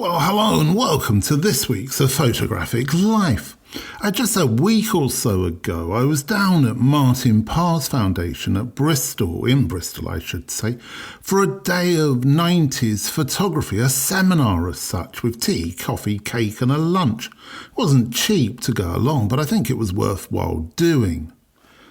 Well, hello and welcome to this week's A Photographic Life. Just a week or so ago, I was down at Martin Parr's Foundation in Bristol, I should say, for a day of 90s photography, a seminar as such, with tea, coffee, cake and a lunch. It wasn't cheap to go along, but I think it was worthwhile doing.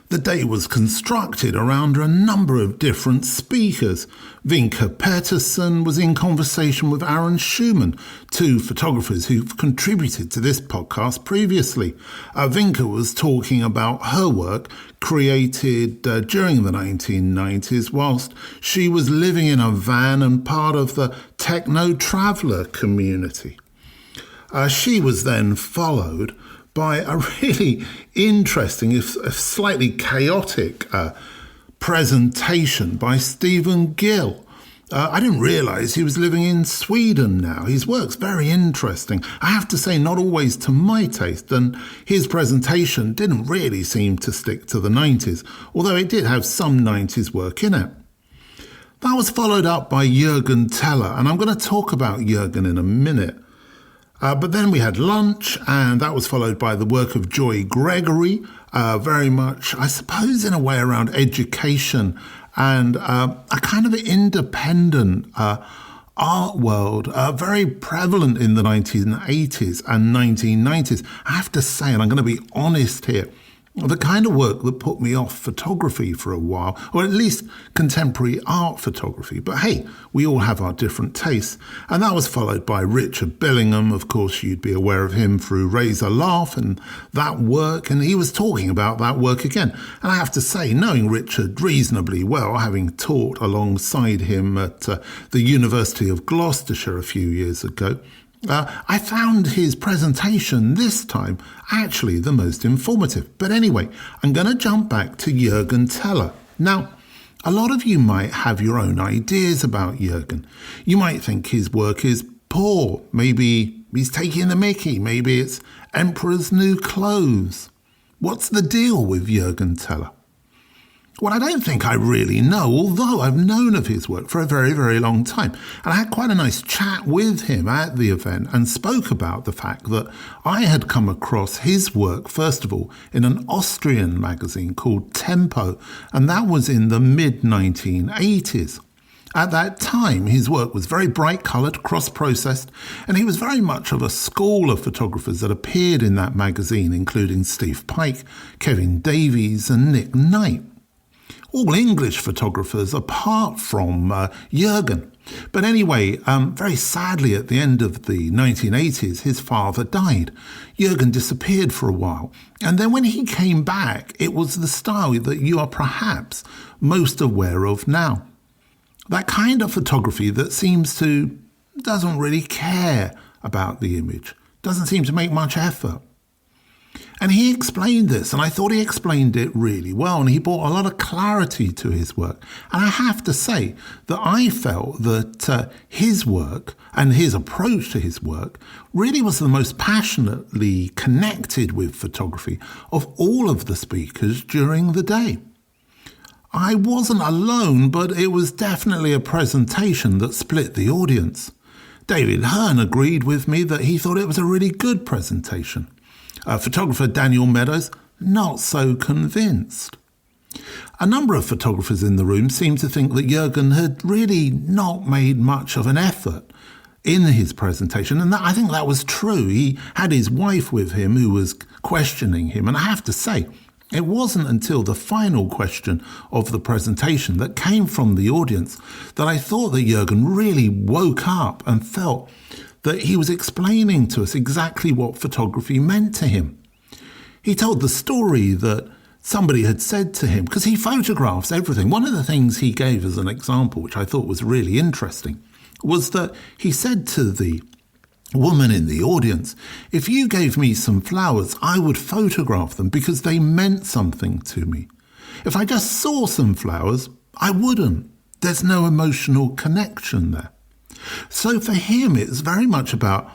The day was constructed around a number of different speakers. Vinka Pettersson was in conversation with Aaron Schumann, two photographers who've contributed to this podcast previously. Vinka was talking about her work created during the 1990s whilst she was living in a van and part of the techno-traveller community. She was then followed by a really interesting, if slightly chaotic presentation by Stephen Gill. I didn't realise he was living in Sweden now. His work's very interesting. I have to say, not always to my taste, and his presentation didn't really seem to stick to the 90s, although it did have some 90s work in it. That was followed up by Jürgen Teller, and I'm going to talk about Jürgen in a minute. But then we had lunch, and that was followed by the work of Joy Gregory, very much, I suppose, in a way around education and a kind of independent art world, very prevalent in the 1980s and 1990s. I have to say, and I'm going to be honest here, the kind of work that put me off photography for a while, or at least contemporary art photography. But hey, we all have our different tastes. And that was followed by Richard Billingham. Of course, you'd be aware of him through Raise a Laugh and that work. And he was talking about that work again. And I have to say, knowing Richard reasonably well, having taught alongside him at the University of Gloucestershire a few years ago, I found his presentation this time actually the most informative. But anyway, I'm going to jump back to Jürgen Teller. Now, a lot of you might have your own ideas about Jürgen. You might think his work is poor. Maybe he's taking the mickey. Maybe it's Emperor's New Clothes. What's the deal with Jürgen Teller? Well, I don't think I really know, although I've known of his work for a very, very long time. And I had quite a nice chat with him at the event and spoke about the fact that I had come across his work, first of all, in an Austrian magazine called Tempo, and that was in the mid-1980s. At that time, his work was very bright-coloured, cross-processed, and he was very much of a school of photographers that appeared in that magazine, including Steve Pike, Kevin Davies and Nick Knight. All English photographers apart from Jürgen. But anyway, very sadly at the end of the 1980s, his father died. Jürgen disappeared for a while. And then when he came back, it was the style that you are perhaps most aware of now. That kind of photography that doesn't really care about the image, doesn't seem to make much effort. And he explained this, and I thought he explained it really well, and he brought a lot of clarity to his work. And I have to say that I felt that his work and his approach to his work really was the most passionately connected with photography of all of the speakers during the day. I wasn't alone, but it was definitely a presentation that split the audience. David Hearn agreed with me that he thought it was a really good presentation. Photographer Daniel Meadows, not so convinced. A number of photographers in the room seemed to think that Jürgen had really not made much of an effort in his presentation, and I think that was true. He had his wife with him who was questioning him, and I have to say, it wasn't until the final question of the presentation that came from the audience that I thought that Jürgen really woke up and felt that he was explaining to us exactly what photography meant to him. He told the story that somebody had said to him, because he photographs everything. One of the things he gave as an example, which I thought was really interesting, was that he said to the woman in the audience, if you gave me some flowers, I would photograph them because they meant something to me. If I just saw some flowers, I wouldn't. There's no emotional connection there. So for him, it's very much about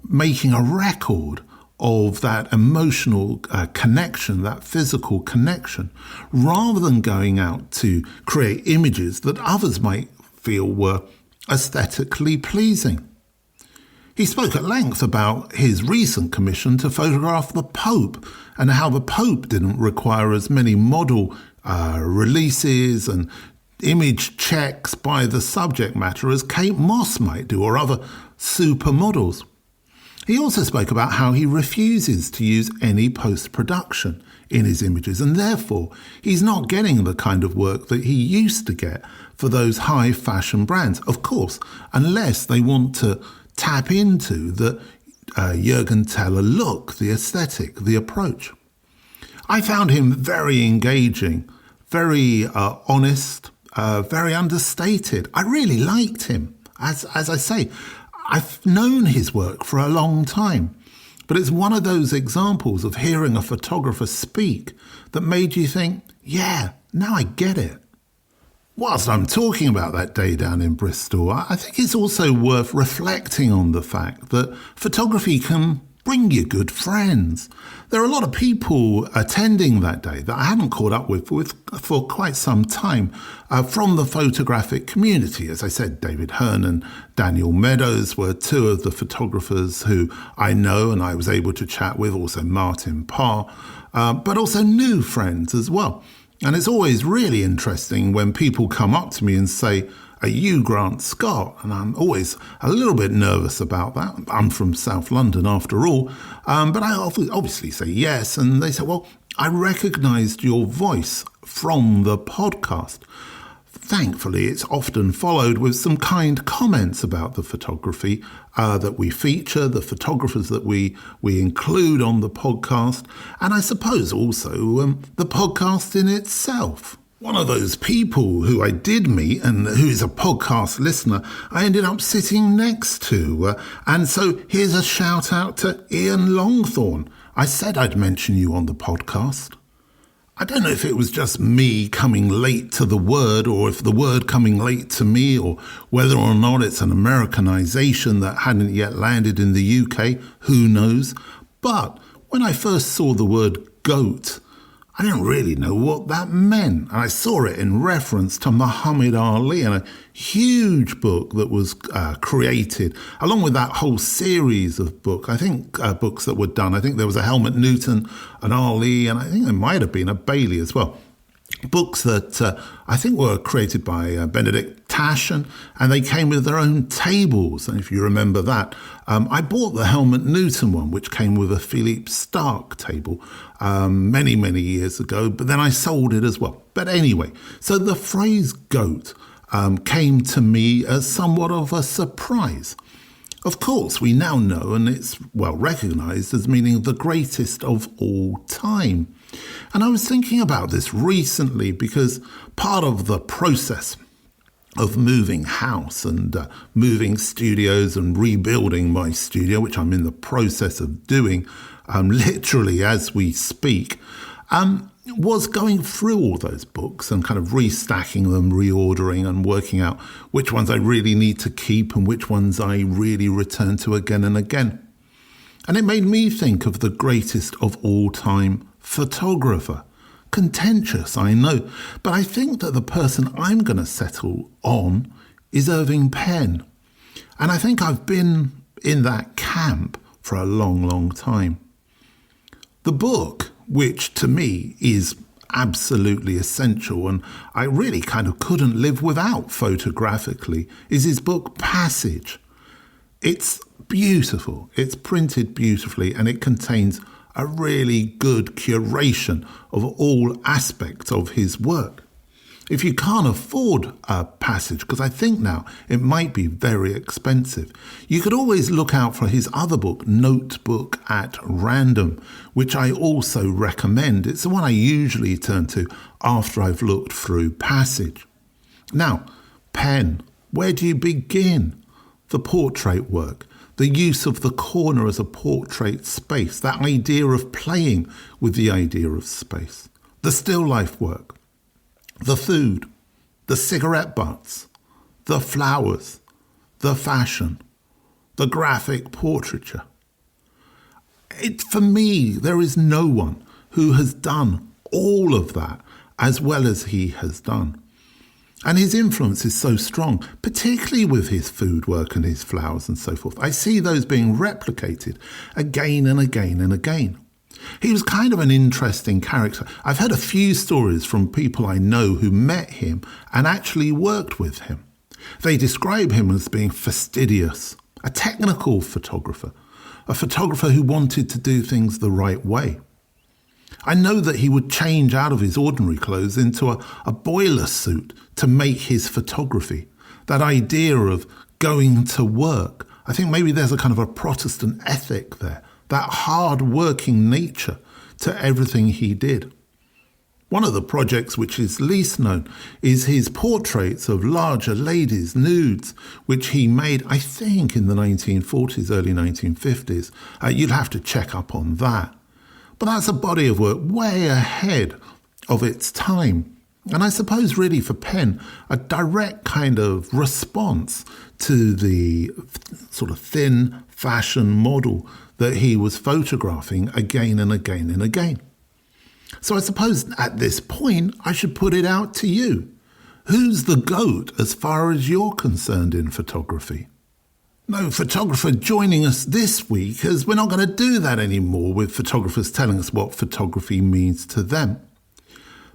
making a record of that emotional connection, that physical connection, rather than going out to create images that others might feel were aesthetically pleasing. He spoke at length about his recent commission to photograph the Pope and how the Pope didn't require as many model releases and image checks by the subject matter as Kate Moss might do or other supermodels. He also spoke about how he refuses to use any post-production in his images, and therefore he's not getting the kind of work that he used to get for those high fashion brands, of course, unless they want to tap into the Jürgen Teller look, the aesthetic, the approach. I found him very engaging, very honest, very understated. I really liked him. As I say, I've known his work for a long time, but it's one of those examples of hearing a photographer speak that made you think, yeah, now I get it. Whilst I'm talking about that day down in Bristol, I think it's also worth reflecting on the fact that photography can bring you good friends. There are a lot of people attending that day that I hadn't caught up with for quite some time from the photographic community. As I said, David Hearn and Daniel Meadows were two of the photographers who I know and I was able to chat with, also Martin Parr, but also new friends as well. And it's always really interesting when people come up to me and say, "Are you Grant Scott?" And I'm always a little bit nervous about that. I'm from South London after all. But I obviously say yes. And they say, "Well, I recognised your voice from the podcast." Thankfully, it's often followed with some kind comments about the photography that we feature, the photographers that we include on the podcast, and I suppose also the podcast in itself. One of those people who I did meet and who is a podcast listener, I ended up sitting next to. And so here's a shout out to Ian Longthorne. I said I'd mention you on the podcast. I don't know if it was just me coming late to the word or if the word coming late to me or whether or not it's an Americanization that hadn't yet landed in the UK, who knows. But when I first saw the word goat, I didn't really know what that meant. And I saw it in reference to Muhammad Ali and a huge book that was created, along with that whole series of books. I think books that were done. I think there was a Helmut Newton, an Ali, and I think there might have been a Bailey as well. Books that I think were created by Benedict Taschen, and they came with their own tables. And if you remember that, I bought the Helmut Newton one, which came with a Philippe Starck table many, many years ago, but then I sold it as well. But anyway, so the phrase goat came to me as somewhat of a surprise. Of course, we now know, and it's well recognised as meaning the greatest of all time. And I was thinking about this recently because part of the process of moving house and moving studios and rebuilding my studio, which I'm in the process of doing literally as we speak, was going through all those books and kind of restacking them, reordering and working out which ones I really need to keep and which ones I really return to again and again. And it made me think of the greatest of all time photographer. Contentious, I know, but I think that the person I'm going to settle on is Irving Penn. And I think I've been in that camp for a long, long time. The book, which to me is absolutely essential and I really kind of couldn't live without photographically, is his book Passage. It's beautiful, it's printed beautifully, and it contains a really good curation of all aspects of his work. If you can't afford a Passage, because I think now it might be very expensive, you could always look out for his other book, Notebook at Random, which I also recommend. It's the one I usually turn to after I've looked through Passage. Now, Penn, where do you begin? The portrait work, the use of the corner as a portrait space, that idea of playing with the idea of space, the still life work, the food, the cigarette butts, the flowers, the fashion, the graphic portraiture. For me, there is no one who has done all of that as well as he has done. And his influence is so strong, particularly with his food work and his flowers and so forth. I see those being replicated again and again and again. He was kind of an interesting character. I've heard a few stories from people I know who met him and actually worked with him. They describe him as being fastidious, a technical photographer, a photographer who wanted to do things the right way. I know that he would change out of his ordinary clothes into a boiler suit to make his photography. That idea of going to work. I think maybe there's a kind of a Protestant ethic there, that hard-working nature to everything he did. One of the projects which is least known is his portraits of larger ladies' nudes, which he made, I think, in the 1940s, early 1950s. You'd have to check up on that. But that's a body of work way ahead of its time. And I suppose really for Penn, a direct kind of response to the sort of thin fashion model that he was photographing again and again and again. So I suppose at this point, I should put it out to you. Who's the GOAT as far as you're concerned in photography? No photographer joining us this week, as we're not going to do that anymore with photographers telling us what photography means to them.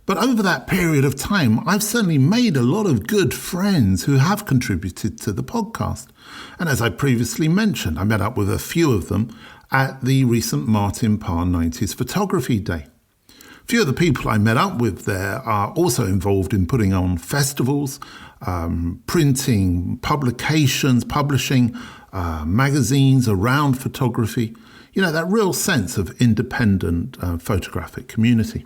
But over that period of time, I've certainly made a lot of good friends who have contributed to the podcast. And as I previously mentioned, I met up with a few of them at the recent Martin Parr 90s Photography Day. A few of the people I met up with there are also involved in putting on festivals, printing publications, publishing magazines around photography. You know, that real sense of independent photographic community.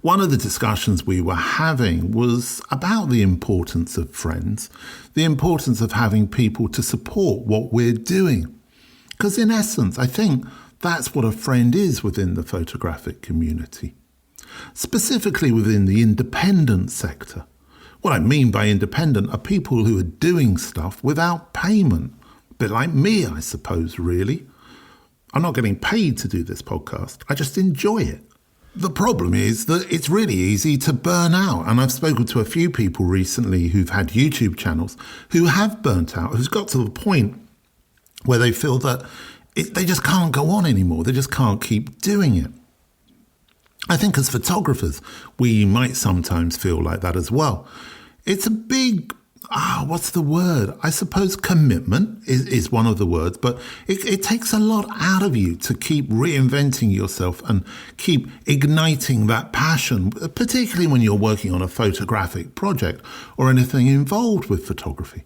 One of the discussions we were having was about the importance of friends, the importance of having people to support what we're doing. Because in essence, I think that's what a friend is within the photographic community, specifically within the independent sector. What I mean by independent are people who are doing stuff without payment. A bit like me, I suppose, really. I'm not getting paid to do this podcast. I just enjoy it. The problem is that it's really easy to burn out. And I've spoken to a few people recently who've had YouTube channels who have burnt out, who's got to the point where they feel that they just can't go on anymore. They just can't keep doing it. I think as photographers, we might sometimes feel like that as well. It's a big, what's the word? I suppose commitment is one of the words, but it takes a lot out of you to keep reinventing yourself and keep igniting that passion, particularly when you're working on a photographic project or anything involved with photography.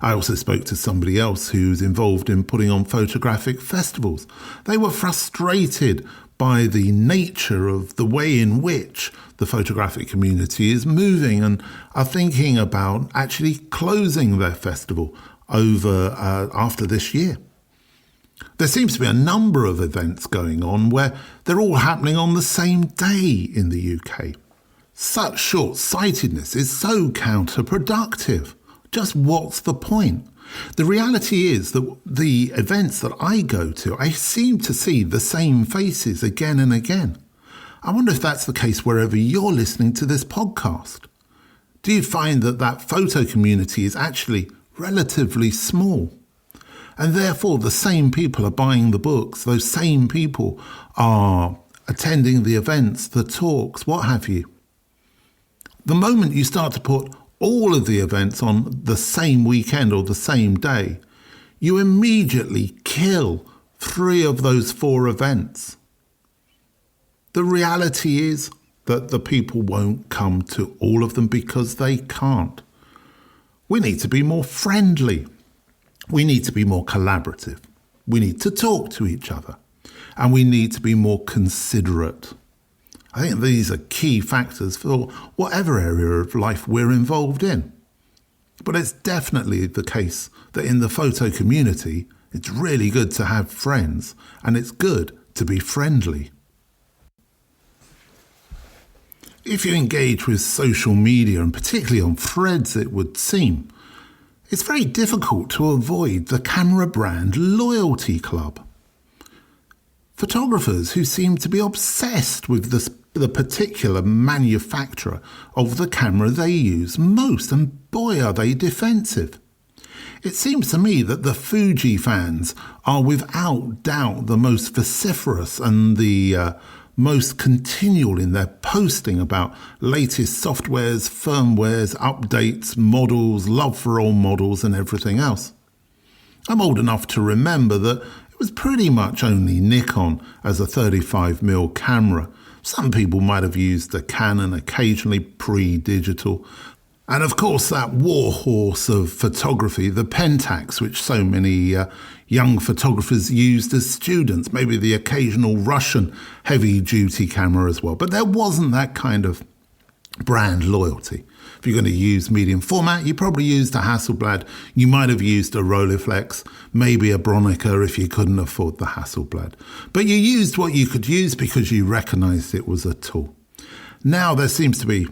I also spoke to somebody else who's involved in putting on photographic festivals. They were frustrated by the nature of the way in which the photographic community is moving and are thinking about actually closing their festival over after this year. There seems to be a number of events going on where they're all happening on the same day in the UK. Such short-sightedness is so counterproductive. Just what's the point? The reality is that the events that I go to, I seem to see the same faces again and again. I wonder if that's the case wherever you're listening to this podcast. Do you find that photo community is actually relatively small? And therefore the same people are buying the books, those same people are attending the events, the talks, what have you. The moment you start to put all of the events on the same weekend or the same day, you immediately kill 3 of those 4 events. The reality is that the people won't come to all of them because they can't. We need to be more friendly. We need to be more collaborative. We need to talk to each other. And we need to be more considerate. I think these are key factors for whatever area of life we're involved in. But it's definitely the case that in the photo community, it's really good to have friends and it's good to be friendly. If you engage with social media, and particularly on Threads, it would seem, it's very difficult to avoid the camera brand loyalty club. Photographers who seem to be obsessed with the the particular manufacturer of the camera they use most, and boy are they defensive. It seems to me that the Fuji fans are without doubt the most vociferous and the most continual in their posting about latest softwares, firmwares, updates, models, love for all models and everything else. I'm old enough to remember that it was pretty much only Nikon as a 35mm camera. Some people might have used a Canon occasionally pre-digital. And of course that warhorse of photography, the Pentax, which so many young photographers used as students, maybe the occasional Russian heavy-duty camera as well. But there wasn't that kind of brand loyalty. If you're going to use medium format, you probably used a Hasselblad. You might have used a Rolleiflex, maybe a Bronica if you couldn't afford the Hasselblad. But you used what you could use because you recognised it was a tool. Now there seems to be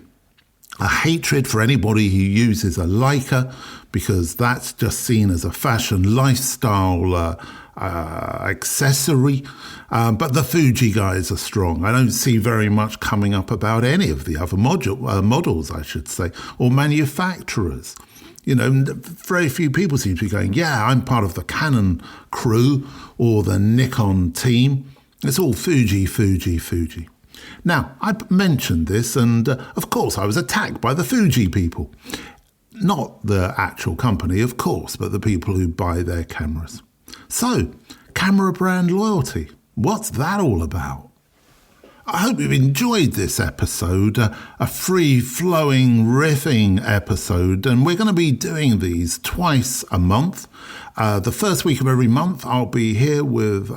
a hatred for anybody who uses a Leica because that's just seen as a fashion lifestyle accessory. But the Fuji guys are strong. I don't see very much coming up about any of the other models, I should say, or manufacturers. You know, very few people seem to be going, yeah, I'm part of the Canon crew or the Nikon team. It's all Fuji, Fuji, Fuji. Now, I mentioned this, and of course I was attacked by the Fuji people. Not the actual company, of course, but the people who buy their cameras. So, camera brand loyalty, what's that all about? I hope you've enjoyed this episode, a free-flowing, riffing episode, and we're going to be doing these twice a month. The first week of every month, I'll be here with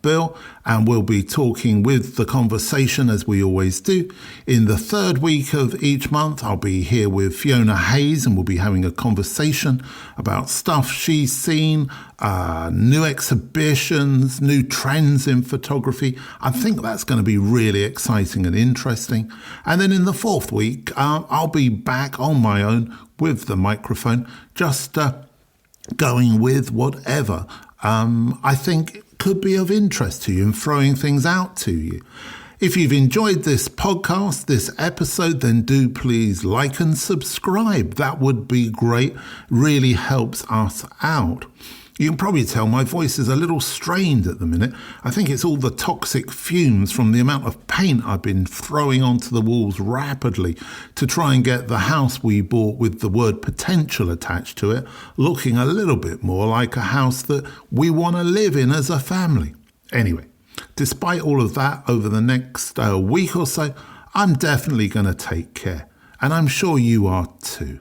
Bill, and we'll be talking with the conversation as we always do. In the third week of each month, I'll be here with Fiona Hayes, and we'll be having a conversation about stuff she's seen, new exhibitions, new trends in photography. I think that's going to be really exciting and interesting. And then in the fourth week, I'll be back on my own with the microphone, just going with whatever I think could be of interest to you and throwing things out to you. If you've enjoyed this podcast, this episode, then do please like and subscribe. That would be great. Really helps us out. You can probably tell my voice is a little strained at the minute. I think it's all the toxic fumes from the amount of paint I've been throwing onto the walls rapidly to try and get the house we bought with the word potential attached to it looking a little bit more like a house that we want to live in as a family. Anyway, despite all of that, over the next week or so, I'm definitely going to take care. And I'm sure you are too.